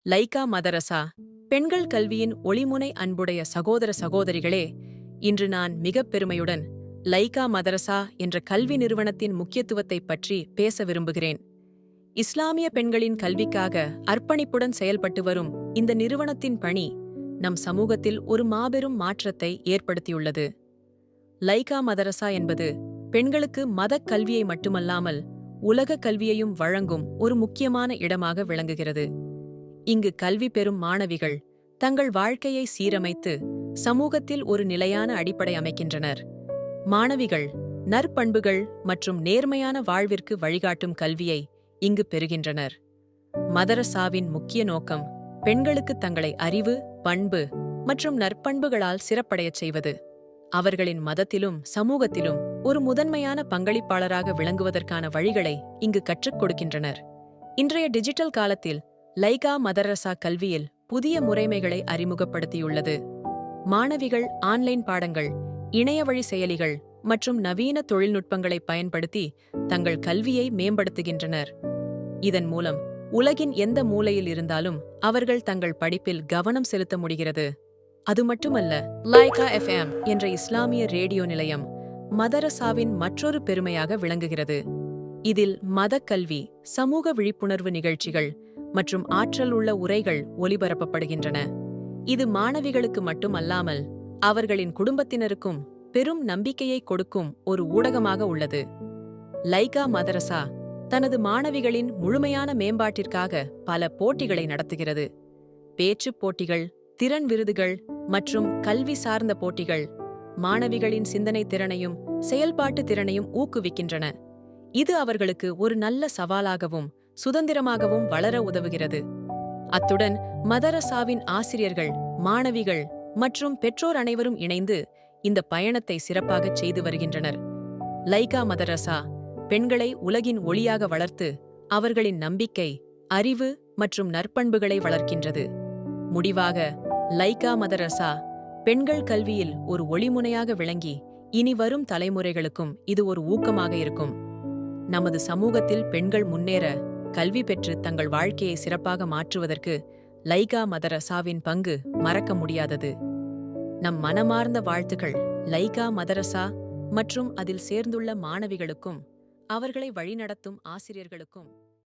Lyca மதரசா பெண்கள் கல்வியின் ஒளிமுனை அன்புடைய சகோதர சகோதரிகளே, இன்று நான் மிகப் பெருமையுடன் லைகா மதரசா என்ற கல்வி நிறுவனத்தின் முக்கியத்துவத்தைப் பற்றி பேச விரும்புகிறேன். இஸ்லாமிய பெண்களின் கல்விக்காக அர்ப்பணிப்புடன் செயல்பட்டு வரும் இந்த நிறுவனத்தின் பணி நம் சமூகத்தில் ஒரு மாபெரும் மாற்றத்தை ஏற்படுத்தியுள்ளது. லைகா மதரசா என்பது பெண்களுக்கு மதக் கல்வியை மட்டுமல்லாமல் உலக கல்வியையும் வழங்கும் ஒரு முக்கியமான இடமாக விளங்குகிறது. இங்கு கல்வி பெறும் மாணவிகள் தங்கள் வாழ்க்கையை சீரமைத்து சமூகத்தில் ஒரு நிலையான அடிப்படை அமைக்கின்றனர். மாணவிகள் நற்பண்புகள் மற்றும் நேர்மையான வாழ்விற்கு வழிகாட்டும் கல்வியை இங்கு பெறுகின்றனர். மதரசாவின் முக்கிய நோக்கம் பெண்களுக்கு தங்களை அறிவு, பண்பு மற்றும் நற்பண்புகளால் சிறப்படையச் செய்வது. அவர்களின் மதத்திலும் சமூகத்திலும் ஒரு முதன்மையான பங்களிப்பாளராக விளங்குவதற்கான வழிகளை இங்கு கற்றுக் கொடுக்கின்றனர். இன்றைய டிஜிட்டல் காலத்தில் லைகா மதரசா கல்வியில் புதிய முறைமைகளை அறிமுகப்படுத்தியுள்ளது. மாணவிகள் ஆன்லைன் பாடங்கள், இணையவழி செயலிகள் மற்றும் நவீன தொழில்நுட்பங்களை பயன்படுத்தி தங்கள் கல்வியை மேம்படுத்துகின்றனர். இதன் மூலம் உலகின் எந்த மூலையில் இருந்தாலும் அவர்கள் தங்கள் படிப்பில் கவனம் செலுத்த முடிகிறது. அது மட்டுமல்ல, லைகா FM என்ற இஸ்லாமிய ரேடியோ நிலையம் மதரசாவின் மற்றொரு பெருமையாக விளங்குகிறது. இதில் மதக்கல்வி, சமூக விழிப்புணர்வு நிகழ்ச்சிகள் மற்றும் ஆற்றல் உள்ள உரைகள் ஒலிபரப்பப்படுகின்றன. இது மாணவிகளுக்கு மட்டுமல்லாமல் அவர்களின் குடும்பத்தினருக்கும் பெரும் நம்பிக்கையை கொடுக்கும் ஒரு ஊடகமாக உள்ளது. லைகா மதரசா தனது மாணவிகளின் முழுமையான மேம்பாட்டிற்காக பல போட்டிகளை நடத்துகிறது. பேச்சுப் போட்டிகள், திறன் விருதுகள் மற்றும் கல்வி சார்ந்த போட்டிகள் மாணவிகளின் சிந்தனை திறனையும் செயல்பாட்டு திறனையும் ஊக்குவிக்கின்றன. இது அவர்களுக்கு ஒரு நல்ல சவாலாகவும் சுதந்திரமாகவும் வளர உதவுகிறது. அத்துடன் மதரசாவின் ஆசிரியர்கள், மாணவிகள் மற்றும் பெற்றோர் அனைவரும் இணைந்து இந்த பயணத்தை சிறப்பாகச் செய்து வருகின்றனர். லைகா மதரசா பெண்களை உலகின் ஒளியாக வளர்த்து அவர்களின் நம்பிக்கை, அறிவு மற்றும் நற்பண்புகளை வளர்க்கின்றது. முடிவாக, லைகா மதரசா பெண்கள் கல்வியில் ஒரு ஒளிமுனையாக விளங்கி இனி வரும் தலைமுறைகளுக்கும் இது ஒரு ஊக்கமாக இருக்கும். நமது சமூகத்தில் பெண்கள் முன்னேற, கல்வி பெற்று தங்கள் வாழ்க்கையை சிறப்பாக மாற்றுவதற்கு லைகா மதரசாவின் பங்கு மறக்க முடியாதது. நம் மனமார்ந்த வாழ்த்துக்கள் லைகா மதரசா மற்றும் அதில் சேர்ந்துள்ள மாணவிகளுக்கும் அவர்களை வழிநடத்தும் ஆசிரியர்களுக்கும்.